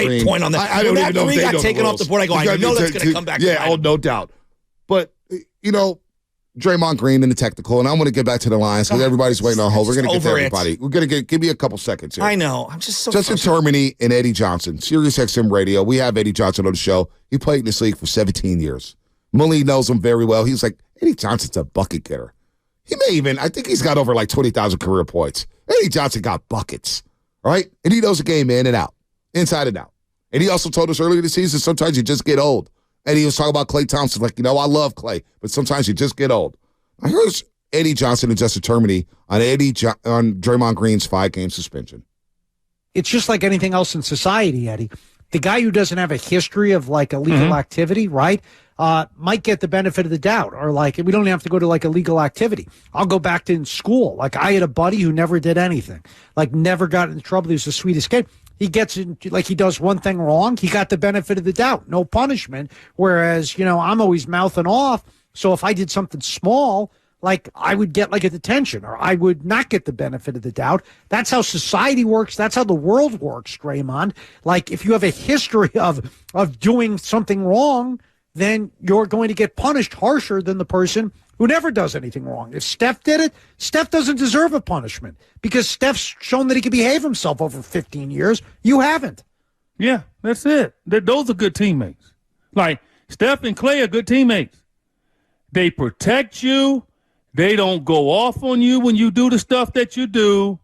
Great point on that. I don't even know if they got know taken the off the board. I go, I know that's going to come back. Yeah, no doubt. But, Draymond Green in the technical, and I want to get back to the Lions because everybody's waiting on hold. We're going to get to everybody. We're going to give me a couple seconds here. I know. I'm just so Justin Termini and Eddie Johnson, Sirius XM Radio. We have Eddie Johnson on the show. He played in this league for 17 years. Mully knows him very well. He's like, Eddie Johnson's a bucket getter. I think he's got over like 20,000 career points. Eddie Johnson got buckets, right? And he knows the game in and out, inside and out. And he also told us earlier this season, sometimes you just get old. And he was talking about Klay Thompson, like, I love Klay, but sometimes you just get old. Now here's Eddie Johnson and Justin Termini on Draymond Green's 5-game suspension. It's just like anything else in society, Eddie. The guy who doesn't have a history of like illegal activity, right, might get the benefit of the doubt. Or like, we don't have to go to like illegal activity. I'll go back to in school. Like I had a buddy who never did anything, like never got into trouble. He was the sweetest kid. He gets in, like he does one thing wrong. He got the benefit of the doubt, no punishment. Whereas, I'm always mouthing off. So if I did something small, like I would get like a detention or I would not get the benefit of the doubt. That's how society works. That's how the world works, Draymond. Like if you have a history of doing something wrong, then you're going to get punished harsher than the person who never does anything wrong. If Steph did it, Steph doesn't deserve a punishment because Steph's shown that he can behave himself over 15 years. You haven't. Yeah, that's it. Those are good teammates. Like Steph and Klay are good teammates. They protect you. They don't go off on you when you do the stuff that you do.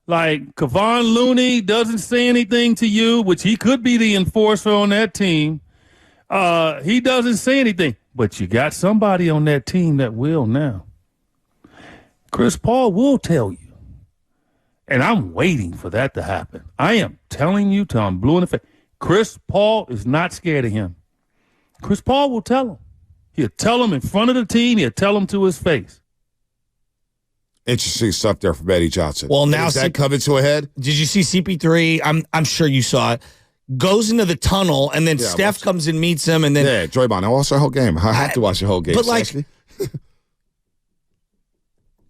Like Kevon Looney doesn't say anything to you, which he could be the enforcer on that team. He doesn't say anything. But you got somebody on that team that will now. Chris Paul will tell you. And I'm waiting for that to happen. I am telling you till I'm blue in the face. Chris Paul is not scared of him. Chris Paul will tell him. He'll tell him in front of the team. He'll tell him to his face. Interesting stuff there from Eddie Johnson. Well, now is that coming to a head? Did you see CP3? I'm sure you saw it. Goes into the tunnel, and then Steph comes and meets him, and then Draymond. I watched the whole game. I have to watch the whole game. But like,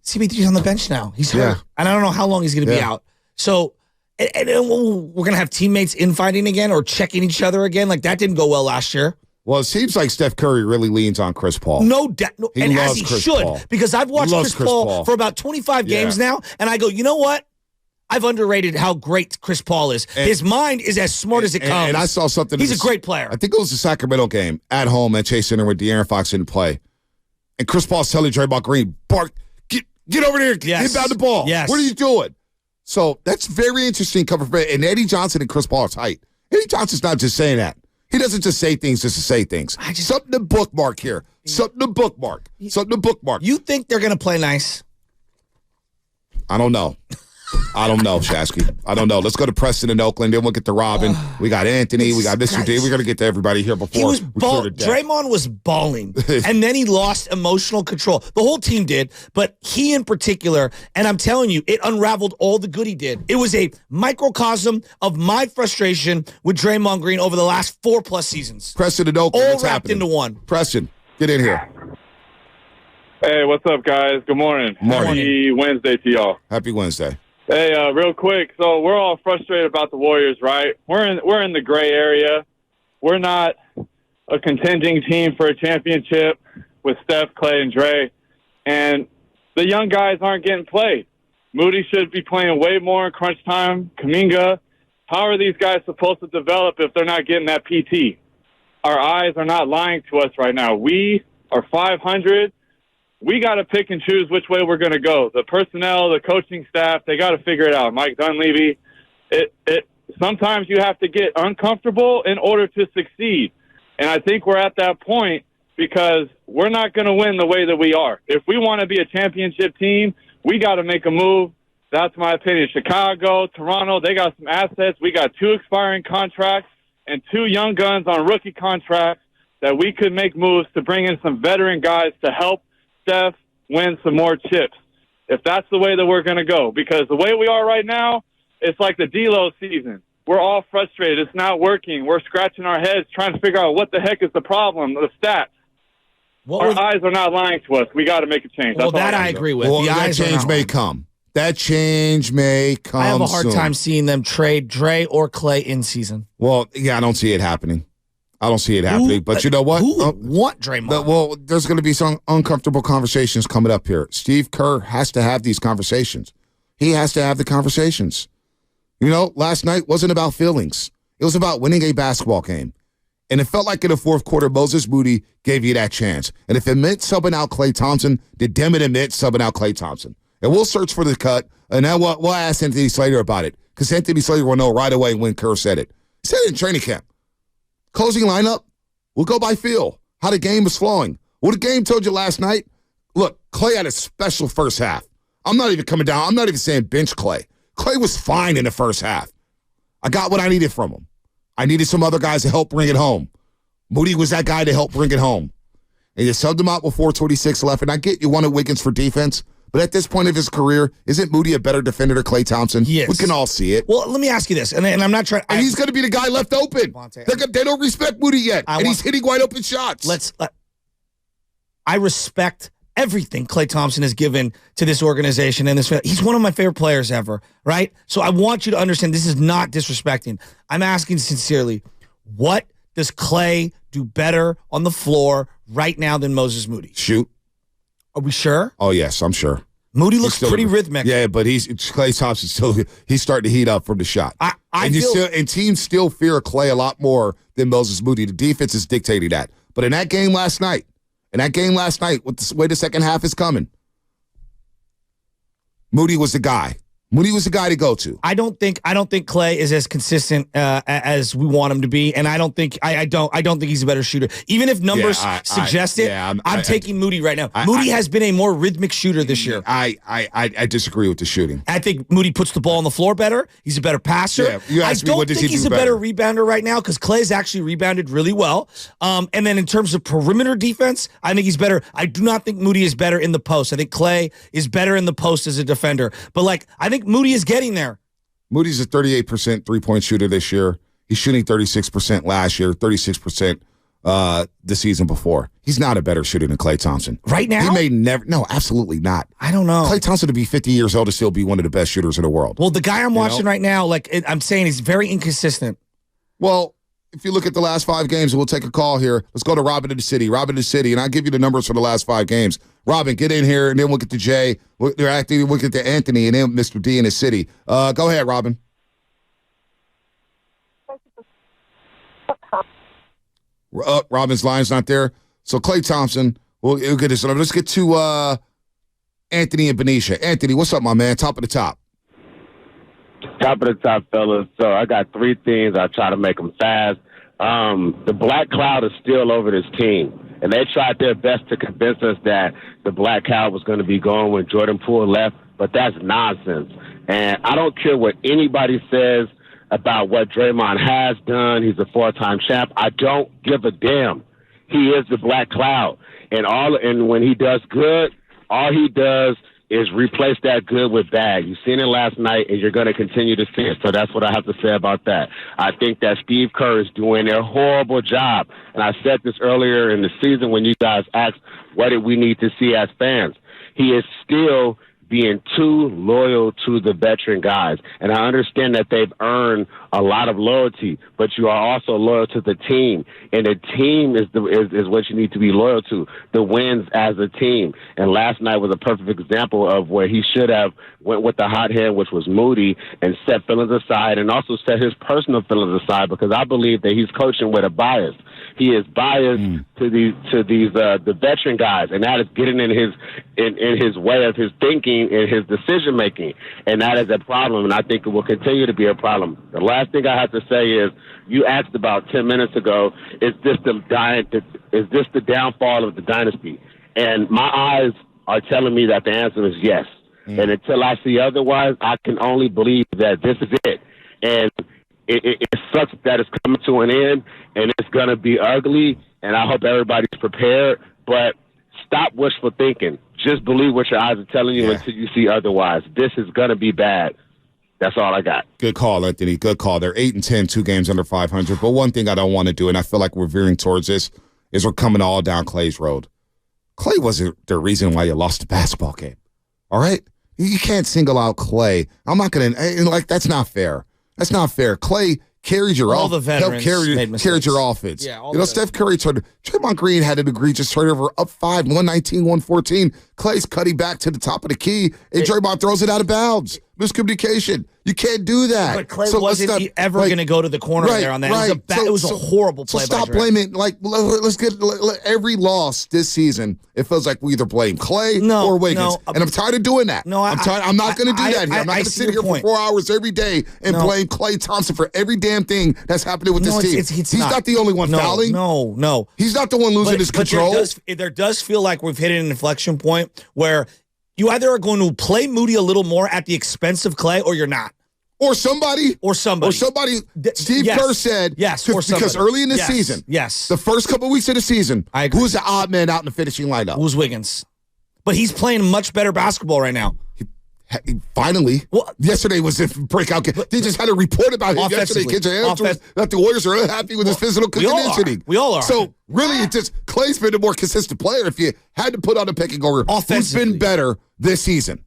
CP3's on the bench now. He's hurt, and I don't know how long he's going to be out. So, and we're going to have teammates infighting again or checking each other again. Like that didn't go well last year. Well, it seems like Steph Curry really leans on Chris Paul. No doubt. And as he should. Paul. Because I've watched Chris Paul for about 25 games now, and I go, you know what? I've underrated how great Chris Paul is. His mind is as smart as it comes. And I saw something. He's a great player. I think it was the Sacramento game at home at Chase Center with De'Aaron Fox didn't play. And Chris Paul's telling Draymond Green, Bart, get over there. Get down the ball. Yes. What are you doing? So that's very interesting coming from And Eddie Johnson and Chris Paul are tight. Eddie Johnson's not just saying that. He doesn't just say things just to say things. Something to bookmark here. Something to bookmark. Something to bookmark. You think they're going to play nice? I don't know. I don't know, Shasky. I don't know. Let's go to Preston in Oakland. Then we'll get to Robin. We got Anthony. We got Mr. D. We're going to get to everybody here before. He was Draymond was balling, and then he lost emotional control. The whole team did, but he in particular, and I'm telling you, it unraveled all the good he did. It was a microcosm of my frustration with Draymond Green over the last 4+ seasons. Preston in Oakland. All wrapped into one. Preston, get in here. Hey, what's up, guys? Good morning. Happy Wednesday to y'all. Happy Wednesday. Hey, real quick. So we're all frustrated about the Warriors, right? We're in the gray area. We're not a contending team for a championship with Steph, Klay, and Dre. And the young guys aren't getting played. Moody should be playing way more in crunch time. Kuminga. How are these guys supposed to develop if they're not getting that PT? Our eyes are not lying to us right now. We are 500. We got to pick and choose which way we're going to go. The personnel, the coaching staff, they got to figure it out. Mike Dunleavy, sometimes you have to get uncomfortable in order to succeed. And I think we're at that point because we're not going to win the way that we are. If we want to be a championship team, we got to make a move. That's my opinion. Chicago, Toronto, they got some assets. We got 2 expiring contracts and 2 young guns on rookie contracts that we could make moves to bring in some veteran guys to help Steph win some more chips, if that's the way that we're going to go. Because the way we are right now, it's like the D-Lo season. We're all frustrated. It's not working. We're scratching our heads trying to figure out what the heck is the problem, the stats. Our eyes are not lying to us. We got to make a change. Well, that I agree with. Well, the that eyes change may come. That change may come I have a hard soon. time seeing them trade Dre or Klay in season. Well, yeah, I don't see it happening. But you know what? Who would want Draymond? Well, there's going to be some uncomfortable conversations coming up here. Steve Kerr has to have these conversations. He has to have the conversations. You know, last night wasn't about feelings. It was about winning a basketball game. And it felt like in the fourth quarter, Moses Moody gave you that chance. And if it meant subbing out Klay Thompson, then damn it meant subbing out Klay Thompson. And we'll search for the cut, and then we'll ask Anthony Slater about it, because Anthony Slater will know right away when Kerr said it. He said it in training camp. Closing lineup, we'll go by feel, how the game was flowing. What the game told you last night, look, Klay had a special first half. I'm not even coming down. I'm not even saying bench Klay. Klay was fine in the first half. I got what I needed from him. I needed some other guys to help bring it home. Moody was that guy to help bring it home. And you subbed him out with 4:26 left, and I get you wanted Wiggins for defense, but at this point of his career, isn't Moody a better defender than Klay Thompson? Yes. We can all see it. Well, let me ask you this, and I'm not trying. And he's going to be the guy left open. They don't respect Moody yet, and he's hitting wide open shots. I respect everything Klay Thompson has given to this organization and this. He's one of my favorite players ever, right? So I want you to understand this is not disrespecting. I'm asking sincerely, what does Klay do better on the floor right now than Moses Moody? Shoot. Are we sure? Oh, yes, I'm sure. Moody looks pretty rhythmic. Yeah, but Klay Thompson he's starting to heat up from the shot. And teams still fear Klay a lot more than Moses Moody. The defense is dictating that. But in that game last night, with the way the second half is coming, Moody was the guy. Moody was the guy to go to. I don't think Klay is as consistent as we want him to be, and I don't think he's a better shooter. Even if numbers suggest it, I'm taking Moody right now. Moody has been a more rhythmic shooter this year. I disagree with the shooting. I think Moody puts the ball on the floor better. He's a better passer. Yeah, you asked me, what does he do he's a better rebounder right now because Klay's actually rebounded really well. And then in terms of perimeter defense, I think he's better. I do not think Moody is better in the post. I think Klay is better in the post as a defender. But I think Moody is getting there. Moody's a 38% three-point shooter this year. He's shooting 36% last year, 36% the season before. He's not a better shooter than Klay Thompson. Right now? He may never. No, absolutely not. I don't know. Klay Thompson to be 50 years old to still be one of the best shooters in the world. Well, the guy I'm watching right now, I'm saying he's very inconsistent. Well, if you look at the last 5 games, we'll take a call here. Let's go to Robin in the city. And I'll give you the numbers for the last 5 games. Robin, get in here, and then we'll get to Jay. We'll get to Anthony, and then Mr. D in the city. Go ahead, Robin. Robin's line's not there. So Klay Thompson, we'll get this. Let's get to Anthony and Benicia. Anthony, what's up, my man? Top of the top. Top of the top, fellas. So I got 3 things. I try to make them fast. The black cloud is still over this team. And they tried their best to convince us that the black cloud was going to be gone when Jordan Poole left, but that's nonsense. And I don't care what anybody says about what Draymond has done. He's a 4-time champ. I don't give a damn. He is the black cloud. And when he does good, all he does is replace that good with bad. You've seen it last night, and you're going to continue to see it. So that's what I have to say about that. I think that Steve Kerr is doing a horrible job. And I said this earlier in the season when you guys asked, what did we need to see as fans? He is still being too loyal to the veteran guys. And I understand that they've earned a lot of loyalty, but you are also loyal to the team. And the team is what you need to be loyal to, the wins as a team. And last night was a perfect example of where he should have went with the hot hand, which was Moody, and set feelings aside and also set his personal feelings aside, because I believe that he's coaching with a bias. He is biased to the veteran guys, and that is getting in his way of his thinking and his decision making, and that is a problem. And I think it will continue to be a problem. The last thing I have to say is, you asked about 10 minutes ago, is this the downfall of the dynasty? And my eyes are telling me that the answer is yes. And until I see otherwise, I can only believe that this is it. And it sucks that it's coming to an end, and it's going to be ugly, and I hope everybody's prepared. But stop wishful thinking. Just believe what your eyes are telling you until you see otherwise. This is going to be bad. That's all I got. Good call, Anthony. Good call. They're 8-10, 2 games under 500. But one thing I don't want to do, and I feel like we're veering towards this, is we're coming all down Klay's road. Klay wasn't the reason why you lost the basketball game. All right? You can't single out Klay. I'm not going to, like, that's not fair. That's not fair. Klay carries your all the veterans carried your offense. Yeah, Steph Curry turned. Draymond Green had an egregious turnover up 5, 119, 114. Clay's cutting back to the top of the key, and Draymond throws it out of bounds. Miscommunication. You can't do that. But Klay wasn't ever going to go to the corner there on that. It was a horrible play. So stop blaming. Like, let's get every loss this season. It feels like we either blame Klay or Wiggins, and I'm tired of doing that. I'm not going to do that here. I'm not going to sit here for 4 hours every day and blame Klay Thompson for every damn thing that's happening with this team. He's not the only one fouling. No. He's not the one losing his control. There does feel like we've hit an inflection point where you either are going to play Moody a little more at the expense of Klay or you're not. Or somebody. Steve Kerr said, because early in the season, the first couple of weeks of the season, who's the odd man out in the finishing lineup? Who's Wiggins? But he's playing much better basketball right now. Finally. Yesterday was a breakout game. They just had a report about him yesterday. That the Warriors are unhappy with his physical conditioning. We all are. So, really, Klay's been a more consistent player. If you had to put on a pecking order, who's been better this season?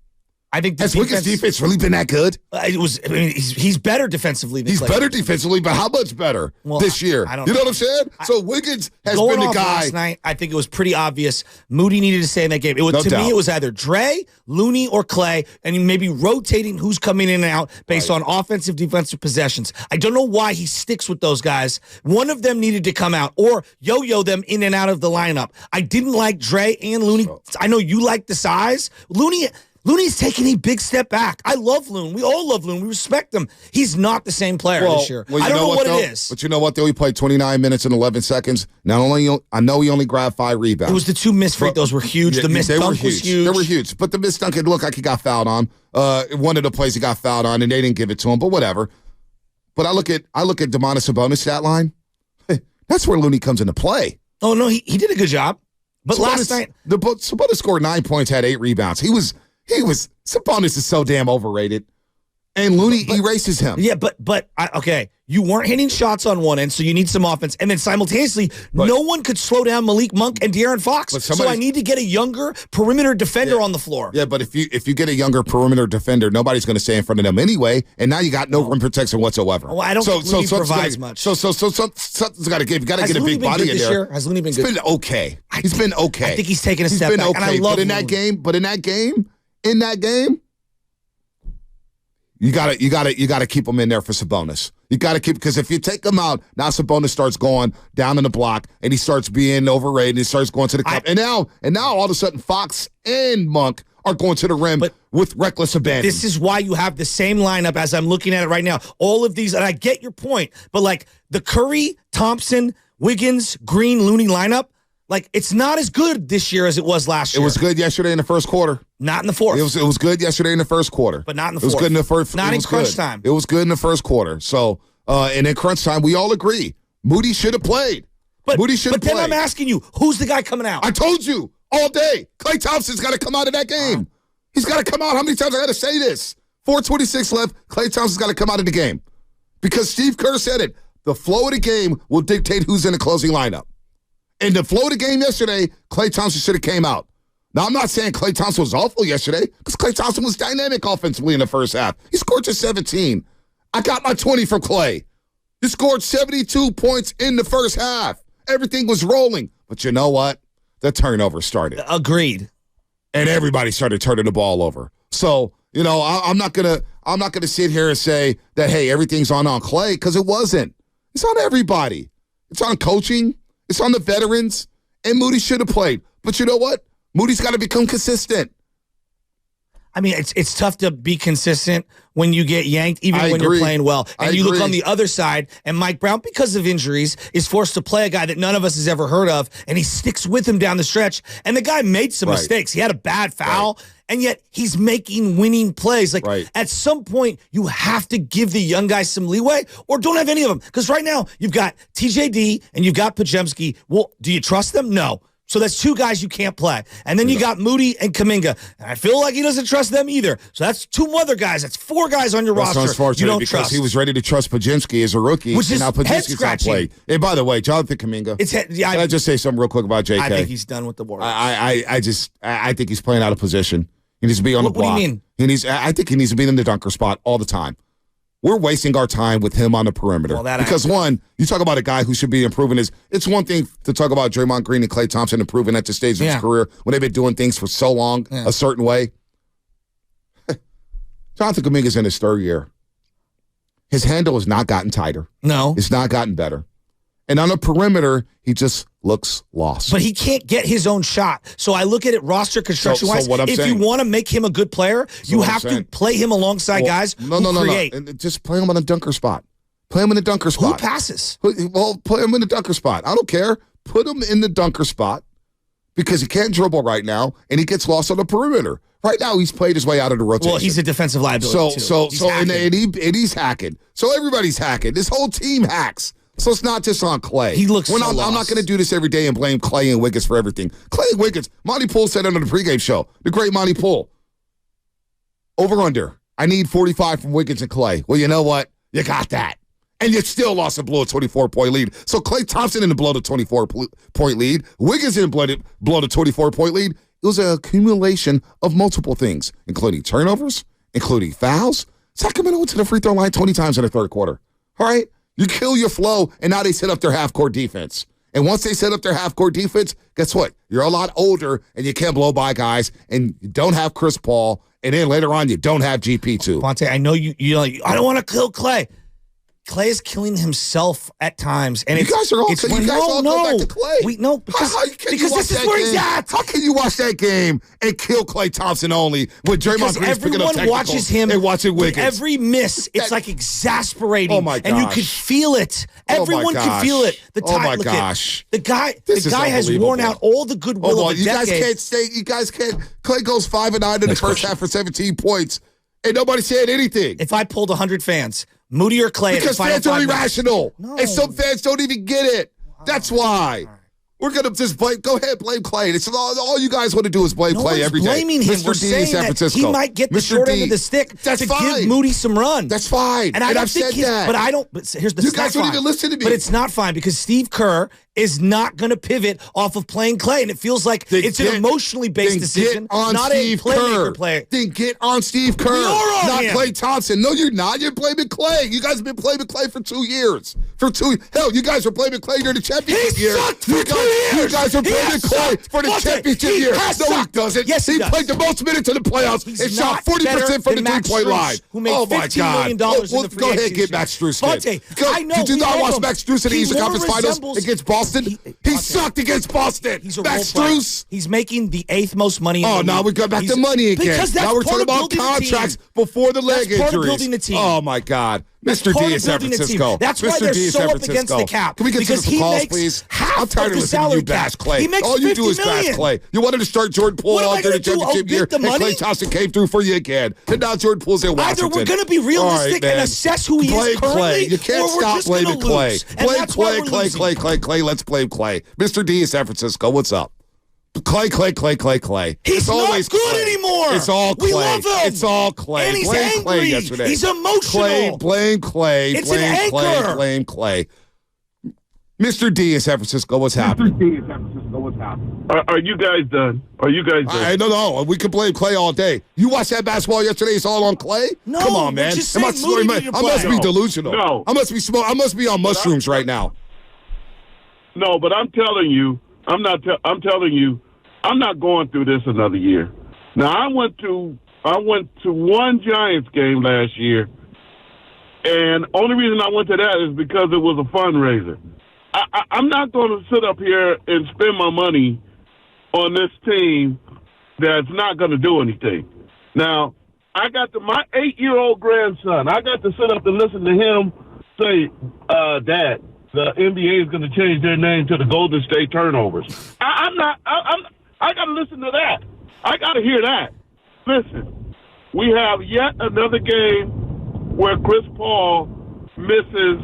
I think has Wiggins' defense really been that good? He's better defensively than Klay. He's better defensively, but how much better this year? I don't know what I'm saying? So Wiggins has been the guy. Last night, I think it was pretty obvious Moody needed to stay in that game. To me, it was either Dre, Looney, or Klay, and maybe rotating who's coming in and out based on offensive, defensive possessions. I don't know why he sticks with those guys. One of them needed to come out or yo-yo them in and out of the lineup. I didn't like Dre and Looney. I know you like the size. Looney's taking a big step back. I love Loon. We all love Loon. We respect him. He's not the same player this year. I don't know what it is. But you know what, though? He played 29 minutes and 11 seconds. I know he only grabbed 5 rebounds. It was the 2 missed free throws were huge. The missed dunk was huge. They were huge. But the missed dunk, it looked like he got fouled on. One of the plays he got fouled on, and they didn't give it to him, but whatever. But I look at Domantas Sabonis stat line. That's where Looney comes into play. Oh, no, he did a good job. But last night... Sabonis scored 9 points, had 8 rebounds. Sabonis is so damn overrated. And Looney erases him. Yeah, okay. You weren't hitting shots on one end, so you need some offense. And then simultaneously, no one could slow down Malik Monk and De'Aaron Fox. So I need to get a younger perimeter defender on the floor. Yeah, but if you get a younger perimeter defender, nobody's going to stay in front of them anyway. And now you got no rim protection whatsoever. Well, I don't think Looney provides much. So something's got to give. You got to get a big body in there. Has Looney been good? He's been okay. He's been okay. I think he's taken a step back. And I love But in that game, you gotta keep him in there for Sabonis. You gotta keep, because if you take him out, now Sabonis starts going down in the block and he starts being overrated. He starts going to the cup, and now all of a sudden Fox and Monk are going to the rim with reckless abandon. This is why you have the same lineup as I'm looking at it right now. All of these, and I get your point, but like the Curry, Thompson, Wiggins, Green, Looney lineup. Like, it's not as good this year as it was last year. It was good yesterday in the first quarter. Not in the fourth. It was good yesterday in the first quarter. But not in the fourth. It was good in the first. Not in crunch time. It was good in the first quarter. So, and in crunch time, we all agree. Moody should have played. Moody should have played. But then I'm asking you, who's the guy coming out? I told you all day. Klay Thompson's got to come out of that game. He's got to come out. How many times I got to say this? 4:26 left. Klay Thompson's got to come out of the game. Because Steve Kerr said it. The flow of the game will dictate who's in the closing lineup. In the flow of the game yesterday, Klay Thompson should have came out. Now, I'm not saying Klay Thompson was awful yesterday, because Klay Thompson was dynamic offensively in the first half. He scored to 17. I got my 20 from Klay. He scored 72 points in the first half. Everything was rolling. But you know what? The turnover started. Agreed. And everybody started turning the ball over. So, I'm not gonna sit here and say that, hey, everything's on Klay, because it wasn't. It's on everybody. It's on coaching. It's on the veterans, and Moody should have played. But you know what? Moody's got to become consistent. I mean, it's tough to be consistent when you get yanked, even when you're playing well. And you look on the other side, and Mike Brown, because of injuries, is forced to play a guy that none of us has ever heard of, and he sticks with him down the stretch. And the guy made some mistakes. He had a bad foul, and yet he's making winning plays. At some point, you have to give the young guys some leeway, or don't have any of them. Because right now, you've got TJD and you've got Pajemski. Well, do you trust them? No. So that's 2 guys you can't play. And then you got Moody and Kuminga. And I feel like he doesn't trust them either. So that's 2 other guys. That's 4 guys on your roster you don't because trust. He was ready to trust Pajemski as a rookie. Which is now Pajemski's not played. Hey, by the way, Jonathan Kuminga. Can I just say something real quick about JK? I think he's done with the Warriors. I think he's playing out of position. He needs to be on the block. What do you mean? I think he needs to be in the dunker spot all the time. We're wasting our time with him on the perimeter. Because, one, you talk about a guy who should be improving it's one thing to talk about Draymond Green and Klay Thompson improving at this stage of his career when they've been doing things for so long a certain way. Jonathan Kuminga's in his third year. His handle has not gotten tighter. No. It's not gotten better. And on the perimeter, he just looks lost. But he can't get his own shot. So I look at it roster construction-wise. So what I'm if saying, you want to make him a good player, you have to play him alongside guys who create. No. Just play him on a dunker spot. Play him in the dunker spot. Who passes? Well, put him in the dunker spot. I don't care. Put him in the dunker spot because he can't dribble right now, and he gets lost on the perimeter. Right now, he's played his way out of the rotation. Well, he's a defensive liability, too. And he's hacking. So everybody's hacking. This whole team hacks. So it's not just on Klay. He looks I'm not going to do this every day and blame Klay and Wiggins for everything. Klay and Wiggins, Monty Poole said it on the pregame show, the great Monty Poole. Over-under. I need 45 from Wiggins and Klay. Well, you know what? You got that. And you still lost and blew a 24-point lead. So Klay Thompson didn't blow the 24-point lead. Wiggins didn't blow the 24-point lead. It was an accumulation of multiple things, including turnovers, including fouls. Sacramento went to the free throw line 20 times in the third quarter. All right? You kill your flow, and now they set up their half-court defense. And once they set up their half-court defense, guess what? You're a lot older, and you can't blow by guys, and you don't have Chris Paul, and then later on you don't have GP2. Fonte, I know you I don't want to kill Klay. Klay is killing himself at times, and you guys are all go back to Klay. Because this is where he's at. How can you watch that game and kill Klay Thompson only when Draymond Green's picking up technicals watches him and watching Wiggins? Every miss, it's like exasperating. Oh my gosh! And you could feel it. Everyone can feel it. Oh my gosh! The guy has worn out all the goodwill of the decade. You guys can't. Klay goes 5-9 in the first half for 17 points, and nobody said anything. If I pulled 100 fans. Moody or Klay? Because fans are irrational. No. And some fans don't even get it. That's why. We're going to just blame Klay. It's all you guys want to do is blame Klay every day. Blaming him. We're saying that he might get the short end of the stick to give Moody some run. That's fine. And I've said that. But I don't. But here's the. You guys don't even listen to me. But it's not fine because Steve Kerr is not going to pivot off of playing Klay, and it feels like it's an emotionally based decision, not a playmaker play. Then get on Steve Kerr, not Klay Thompson. No, you're not. You're blaming Klay. You guys have been blaming Klay for 2 years. Hell, you guys were blaming Klay during the championship year. You guys are blaming Klay for the championship year. No, he doesn't. Yes, he played the most minutes in the playoffs and shot 40% from the three-point line. Oh my God! Go ahead, get Max Strus. Did you not watch Max Strus in the Eastern Conference Finals against Boston? He sucked against Boston. Max Strus. He's making the 8th most money. Oh, now we go back to money again. Because now we're talking about contracts before the leg injuries. That's part of building the team. Oh my God. Mr. D in San Francisco. That's why they're so up against the cap. Can we get some calls, please? I'm tired of listening to you bash Klay. All you do is bash Klay. You wanted to start Jordan Poole all during the championship year, and Klay Thompson came through for you again. And now Jordan Poole's in Washington. Either we're going to be realistic and assess who he is currently, you can't stop blaming Klay. Blame Klay. Let's blame Klay. Mr. D in San Francisco, what's up? Klay. He's not good anymore. It's all Klay. We love him. It's all Klay. And he's blame angry. Klay yesterday. He's emotional. Blame Klay. It's an anchor. Blame Klay. Mr. D in San Francisco, what's happening? Are you guys done? I don't know. We can blame Klay all day. You watched that basketball yesterday? It's all on Klay? No. Come on, man. I must be delusional. No. I must be on mushrooms right now. No, but I'm telling you, I'm telling you, I'm not going through this another year. Now, I went to one Giants game last year, and only reason I went to that is because it was a fundraiser. I'm not going to sit up here and spend my money on this team that's not going to do anything. Now, I got my 8-year-old grandson. I got to sit up and listen to him say, Dad, the NBA is going to change their name to the Golden State Turnovers. I got to listen to that. I got to hear that. Listen, we have yet another game where Chris Paul misses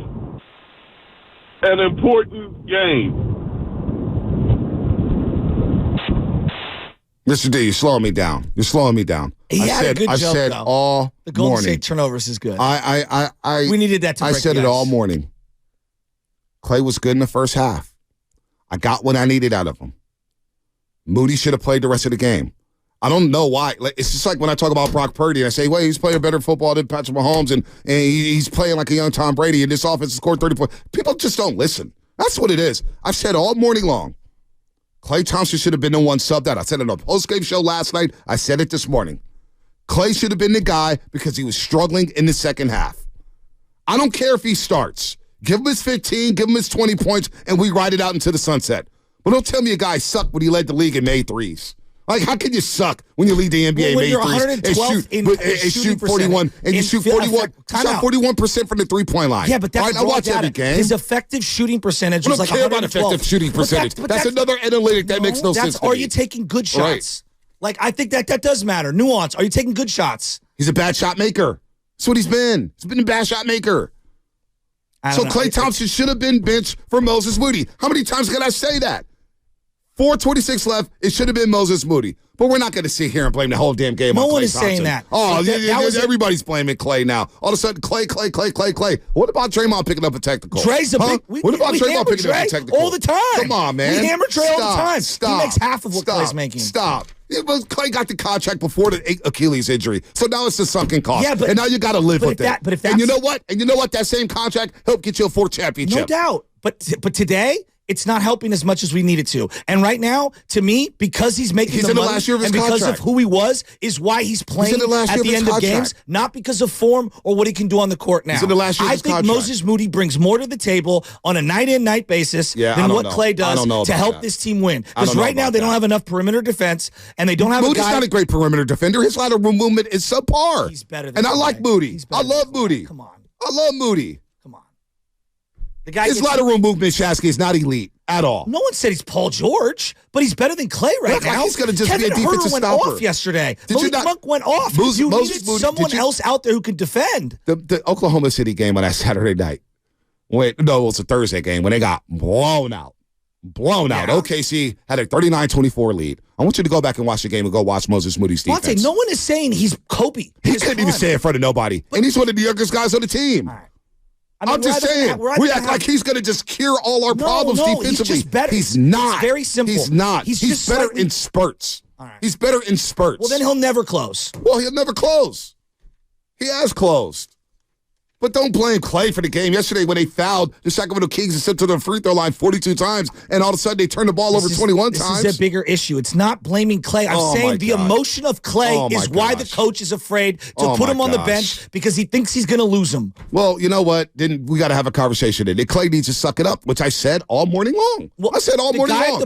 an important game. Mr. D, you're slowing me down. He had a good joke, said though. all the Golden morning. State turnovers is good. We needed that to break I said the it ice. all morning. Klay was good in the first half. I got what I needed out of him. Moody should have played the rest of the game. I don't know why. Like, it's just like when I talk about Brock Purdy and I say, well, he's playing better football than Patrick Mahomes and he's playing like a young Tom Brady and this offense has scored 30 points. People just don't listen. That's what it is. I've said all morning long, Klay Thompson should have been the one subbed out. I said it on a postgame show last night. I said it this morning. Klay should have been the guy because he was struggling in the second half. I don't care if he starts. Give him his 15, give him his 20 points, and we ride it out into the sunset. But don't tell me a guy sucked when he led the league and made threes. Like, how can you suck when you lead the NBA when and you're made threes and shoot 41 and you shoot 41? Shot 41% from the 3-point line. Yeah, but that's right, I watch every game. His effective shooting percentage was like 112. I don't care about effective shooting percentage. That's another analytic that makes no sense. Are you taking good shots? Right. Like, I think that does matter. Nuance. Are you taking good shots? He's a bad shot maker. That's what he's been. He's been a bad shot maker. So Klay Thompson should have been benched for Moses Moody. How many times can I say that? 4:26 left. It should have been Moses Moody. But we're not going to sit here and blame the whole damn game on Klay Thompson. No one is saying that. Oh, everybody's blaming Klay now. All of a sudden, Klay. What about Draymond picking up a technical? Dre's a big... What about Draymond picking up a technical? All the time. Come on, man. We hammer Dre all the time. Stop. He makes half of what Klay's making. Stop. Klay got the contract before the Achilles injury, so now it's a sunken cost. Yeah, but, and now you got to live with it. But if that's, and you know what? That same contract helped get you a 4th championship. No doubt. But today, it's not helping as much as we need it to. And right now, to me, because he's making the money last year of his and because contract. of who he was, is why he's playing at the end of games, not because of form or what he can do on the court now. He's in the last year of his contract. Moses Moody brings more to the table on a night-in, night basis than what Klay does to help this team win. Because right now, they don't have enough perimeter defense, and they don't have Moody's not a great perimeter defender. His lateral movement is subpar. He's better than And I like Moody. I love Moody. Come on. I love Moody. Come on. The guy His lateral movement, Shasky, is not elite at all. No one said he's Paul George, but he's better than Klay right now. Like he's going to just be a defensive Kevin Huerter went stopper. off yesterday. Monk went off. You needed someone else out there who could defend. The Oklahoma City game on that Saturday night. It was a Thursday game when they got blown out. OKC had a 39-24 lead. I want you to go back and watch the game and go watch Moses Moody's defense. Monte, no one is saying he's Kobe. He couldn't even say it in front of nobody. And he's one of the youngest guys on the team. All right. I'm just saying, we act like he's going to just cure all our problems defensively. He's just better. He's not. It's very simple. He's not. He's better in spurts. All right. He's better in spurts. Well, then he'll never close. Well, he'll never close. He has closed. But don't blame Klay for the game. Yesterday, when they fouled the Sacramento Kings and sent to the free throw line 42 times, and all of a sudden they turned the ball over 21 times. This is a bigger issue. It's not blaming Klay. I'm saying the emotion of Klay is why the coach is afraid to put him on the bench because he thinks he's going to lose him. Well, you know what? Then we got to have a conversation. Klay needs to suck it up, which I said all morning long. I said all morning long.